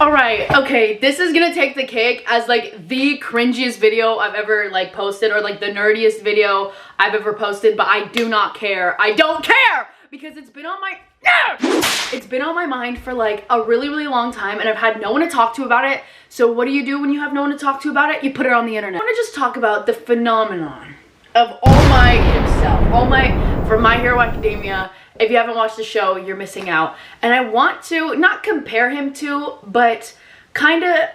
Alright, okay, this is gonna take the cake as like the cringiest video I've ever like posted, or like the nerdiest video I've ever posted, but I do not care. I don't care! Because it's been on my mind for like a really long time, and I've had no one to talk to about it. So what do you do when you have no one to talk to about it? You put it on the internet. I want to just talk about the phenomenon of All Might himself. All Might from My Hero Academia. If you haven't watched the show, you're missing out. And I want to not compare him to, but kind of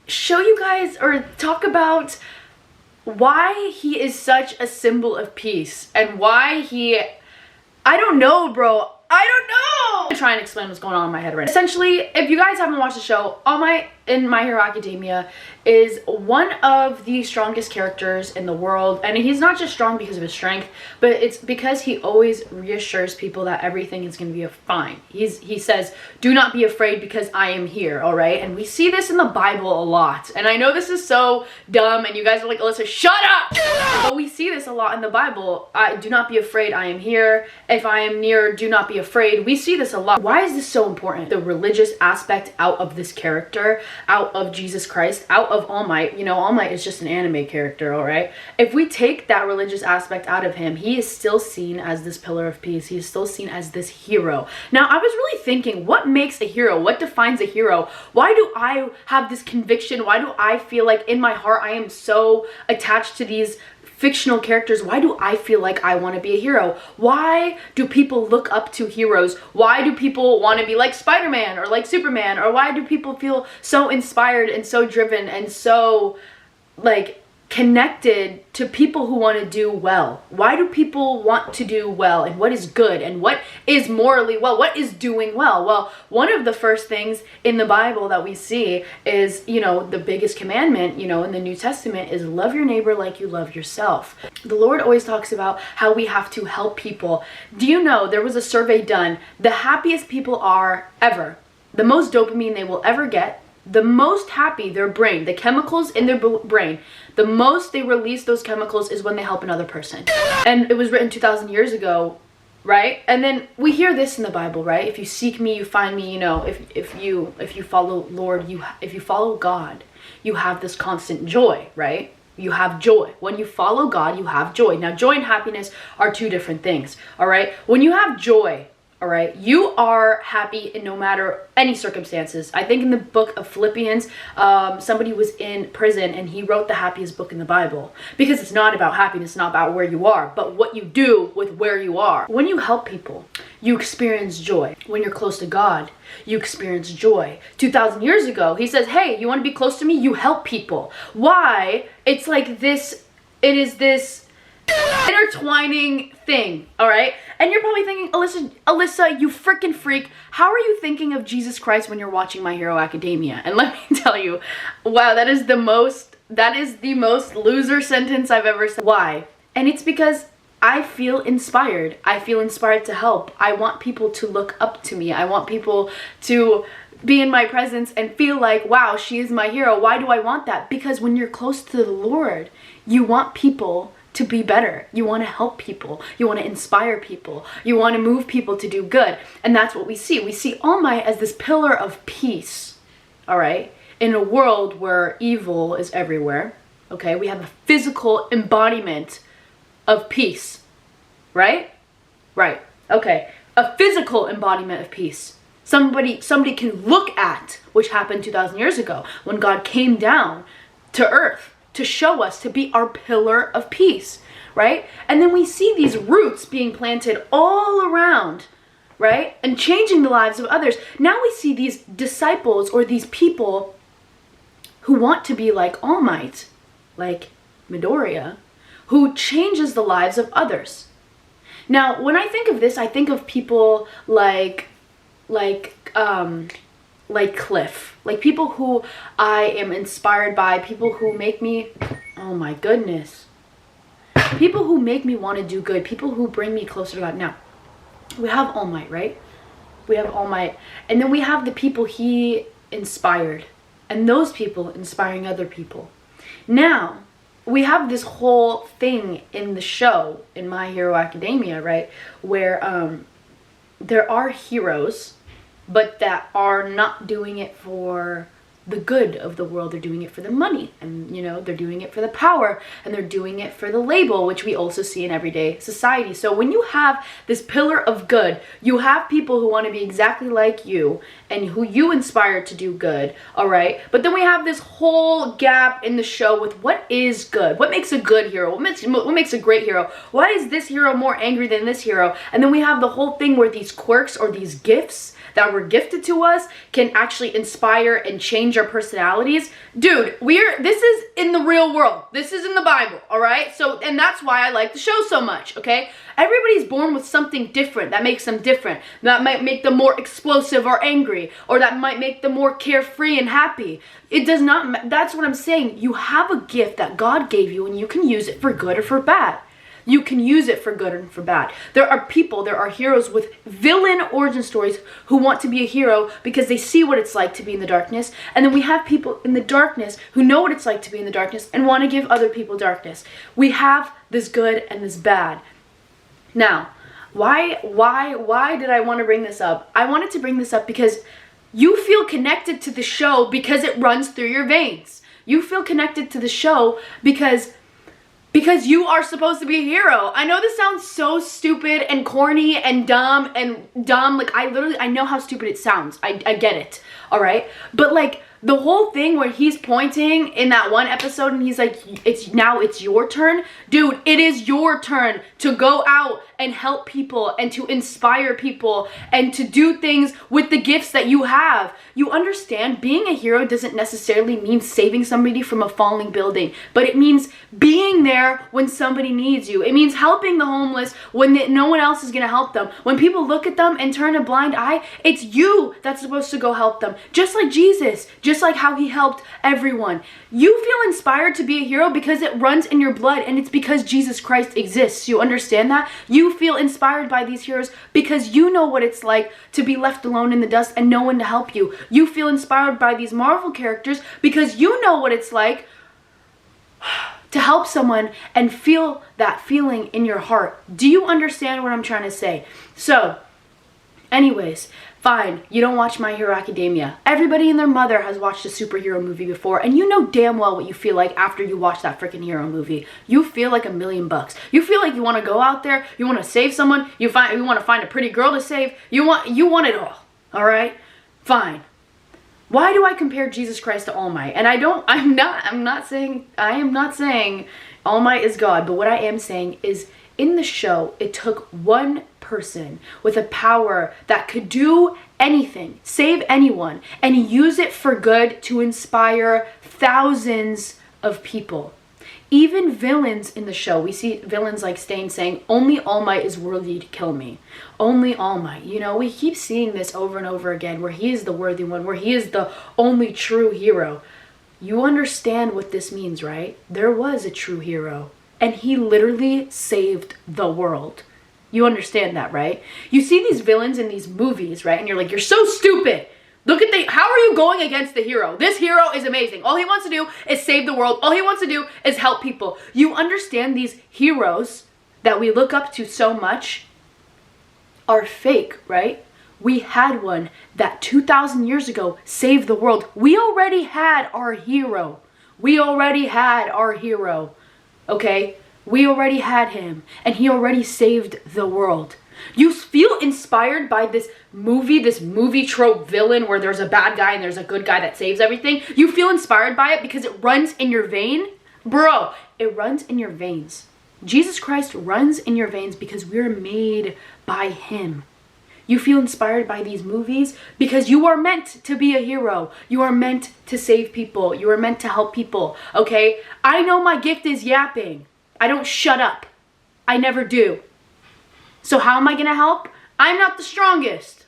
show you guys or talk about why he is such a symbol of peace, and why I don't know, bro. I don't know. I'm gonna try and explain what's going on in my head right now. Essentially, if you guys haven't watched the show, All Might in My Hero Academia is one of the strongest characters in the world. And he's not just strong because of his strength, but it's because he always reassures people that everything is going to be fine. He says, do not be afraid because I am here, all right? And we see this in the Bible a lot. And I know this is so dumb and you guys are like, Alyssa, shut up! But we see this a lot in the Bible. Do not be afraid, I am here. If I am near, do not be afraid. We see this a lot. Why is this so important? The religious aspect out of this character, out of Jesus Christ, out of All Might. You know, All Might is just an anime character, all right? If we take that religious aspect out of him, he is still seen as this pillar of peace. He is still seen as this hero. Now, I was really thinking, what makes a hero? What defines a hero? Why do I have this conviction? Why do I feel like in my heart I am so attached to these fictional characters? Why do I feel like I want to be a hero? Why do people look up to heroes? Why do people want to be like Spider-Man or like Superman? Or why do people feel so inspired and so driven and so like connected to people who want to do well? Why do people want to do well, and what is good, and what is morally well? What is doing well? Well, one of the first things in the Bible that we see is, you know, the biggest commandment, you know, in the New Testament is love your neighbor like you love yourself. The Lord always talks about how we have to help people. Do you know there was a survey done? The happiest people are ever, the most dopamine they will ever get, the most happy their brain, the chemicals in their brain, the most they release those chemicals is when they help another person. And it was written 2,000 years ago, right? And then we hear this in the Bible, right? If you seek me, you find me. You know, if you follow Lord, if you follow God, you have this constant joy, right? You have joy. When you follow God, you have joy. Now, joy and happiness are two different things, all right? When you have joy, all right, you are happy in no matter any circumstances. I think in the book of Philippians, somebody was in prison and he wrote the happiest book in the Bible, because it's not about happiness, not about where you are, but what you do with where you are. When you help people, you experience joy. When you're close to God, you experience joy. 2,000 years ago, he says, hey, you want to be close to me? You help people. Why? It's like this, it is this intertwining thing, all right? And you're probably thinking, Alyssa, you freaking freak, how are you thinking of Jesus Christ when you're watching My Hero Academia? And let me tell you, wow, that is the most loser sentence I've ever said. Why? And it's because I feel inspired. I feel inspired to help. I want people to look up to me. I want people to be in my presence and feel like, wow, she is my hero. Why do I want that? Because when you're close to the Lord, you want people to be better. You want to help people. You want to inspire people. You want to move people to do good. And that's what we see. We see All Might as this pillar of peace, all right? In a world where evil is everywhere, okay? We have a physical embodiment of peace, right? Right, okay. A physical embodiment of peace. Somebody can look at, which happened 2,000 years ago, when God came down to earth to show us, to be our pillar of peace, right? And then we see these roots being planted all around, right? And changing the lives of others. Now we see these disciples, or these people who want to be like All Might, like Midoriya, who changes the lives of others. Now, when I think of this, I think of people like Cliff, like people who I am inspired by, people who make me, oh my goodness, people who make me want to do good, people who bring me closer to God. Now, we have All Might, right? We have All Might, and then we have the people he inspired, and those people inspiring other people. Now, we have this whole thing in the show, in My Hero Academia, right, where there are heroes, but that are not doing it for the good of the world. They're doing it for the money, and you know, they're doing it for the power, and they're doing it for the label, which we also see in everyday society. So when you have this pillar of good, you have people who want to be exactly like you and who you inspire to do good, all right? But then we have this whole gap in the show with what is good, what makes a good hero, what makes a great hero, why is this hero more angry than this hero? And then we have the whole thing where these quirks or these gifts that were gifted to us can actually inspire and change our personalities. Dude, this is in the real world. This is in the Bible, all right? So, and that's why I like the show so much, okay? Everybody's born with something different that makes them different. That might make them more explosive or angry, or that might make them more carefree and happy. It does not, that's what I'm saying. You have a gift that God gave you, and you can use it for good or for bad. You can use it for good and for bad. There are people, there are heroes with villain origin stories who want to be a hero because they see what it's like to be in the darkness. And then we have people in the darkness who know what it's like to be in the darkness and want to give other people darkness. We have this good and this bad. Now, why did I want to bring this up? I wanted to bring this up because you feel connected to the show because it runs through your veins. You feel connected to the show because you are supposed to be a hero. I know this sounds so stupid and corny and dumb. Like, I know how stupid it sounds. I get it, all right? But like, the whole thing where he's pointing in that one episode and he's like, it's your turn. Dude, it is your turn to go out and help people and to inspire people and to do things with the gifts that you have. You understand, being a hero doesn't necessarily mean saving somebody from a falling building, but it means being there when somebody needs you. It means helping the homeless when no one else is going to help them. When people look at them and turn a blind eye, it's you that's supposed to go help them. Just like Jesus, just like how he helped everyone. You feel inspired to be a hero because it runs in your blood, and it's because Jesus Christ exists. You understand that? You feel inspired by these heroes because you know what it's like to be left alone in the dust and no one to help you. You feel inspired by these Marvel characters because you know what it's like to help someone and feel that feeling in your heart. Do you understand what I'm trying to say? So, anyways, fine, you don't watch My Hero Academia. Everybody and their mother has watched a superhero movie before, and you know damn well what you feel like after you watch that freaking hero movie. You feel like $1,000,000. You feel like you want to go out there, you want to save someone, you want to find a pretty girl to save. You want it all right? Fine. Why do I compare Jesus Christ to All Might? And I am not saying All Might is God, but what I am saying is, in the show, it took one person with a power that could do anything, save anyone, and use it for good to inspire thousands of people. Even villains in the show, we see villains like Stain saying, only All Might is worthy to kill me. Only All Might. You know, we keep seeing this over and over again, where he is the worthy one, where he is the only true hero. You understand what this means, right? There was a true hero, and he literally saved the world. You understand that, right? You see these villains in these movies, right? And you're like, you're so stupid. Look at how are you going against the hero? This hero is amazing. All he wants to do is save the world. All he wants to do is help people. You understand these heroes that we look up to so much are fake, right? We had one that 2,000 years ago saved the world. We already had our hero. Okay? We already had him, and he already saved the world. You feel inspired by this movie trope villain where there's a bad guy and there's a good guy that saves everything. You feel inspired by it because it runs in your vein. Bro, it runs in your veins. Jesus Christ runs in your veins because we're made by him. You feel inspired by these movies because you are meant to be a hero. You are meant to save people. You are meant to help people, okay? I know my gift is yapping. I don't shut up. I never do. So how am I going to help? I'm not the strongest.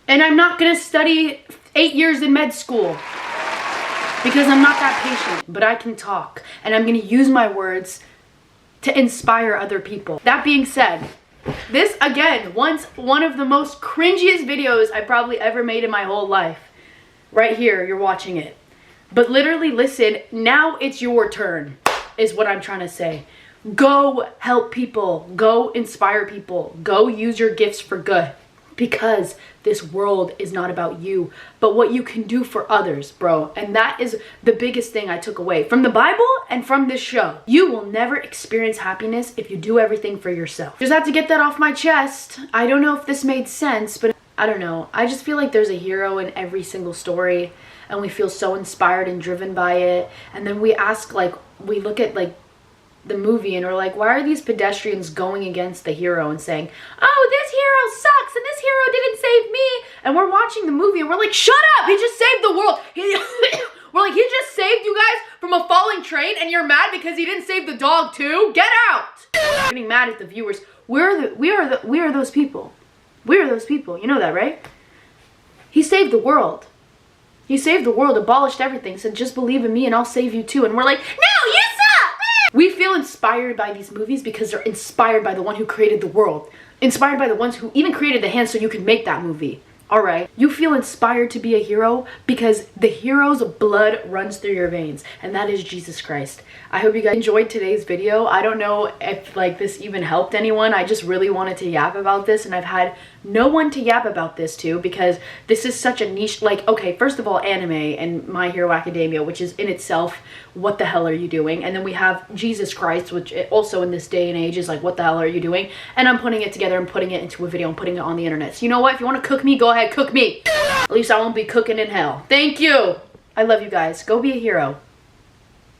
And I'm not going to study 8 years in med school because I'm not that patient, but I can talk, and I'm going to use my words to inspire other people. That being said, this again, once one of the most cringiest videos I probably ever made in my whole life. Right here, you're watching it. But literally, listen, now it's your turn, is what I'm trying to say. Go help people. Go inspire people. Go use your gifts for good. Because this world is not about you, but what you can do for others, bro. And that is the biggest thing I took away from the Bible and from this show. You will never experience happiness if you do everything for yourself. Just have to get that off my chest. I don't know if this made sense, but I don't know. I just feel like there's a hero in every single story, and we feel so inspired and driven by it. And then we ask, like, we look at, like, the movie and we're like, why are these pedestrians going against the hero and saying, oh, this hero sucks and this hero didn't save me? And we're watching the movie and we're like, shut up, he just saved the world. We're like, he just saved you guys from a falling train and you're mad because he didn't save the dog too? Get out. I'm getting mad at the viewers. We are those people. We are those people. You know that, right? He saved the world. He saved the world, abolished everything, said just believe in me and I'll save you too. And we're like, no, you suck. We feel inspired by these movies because they're inspired by the one who created the world. Inspired by the ones who even created the hand so you could make that movie. Alright, you feel inspired to be a hero because the hero's blood runs through your veins, and that is Jesus Christ. I hope you guys enjoyed today's video. I don't know if like this even helped anyone. I just really wanted to yap about this, and I've had no one to yap about this to because this is such a niche. Like, okay, first of all, anime and My Hero Academia, which is in itself, what the hell are you doing? And then we have Jesus Christ, which also in this day and age is like, what the hell are you doing? And I'm putting it together and putting it into a video and putting it on the internet. So you know what? If you want to cook me, go ahead, cook me. At least I won't be cooking in hell. Thank you. I love you guys. Go be a hero.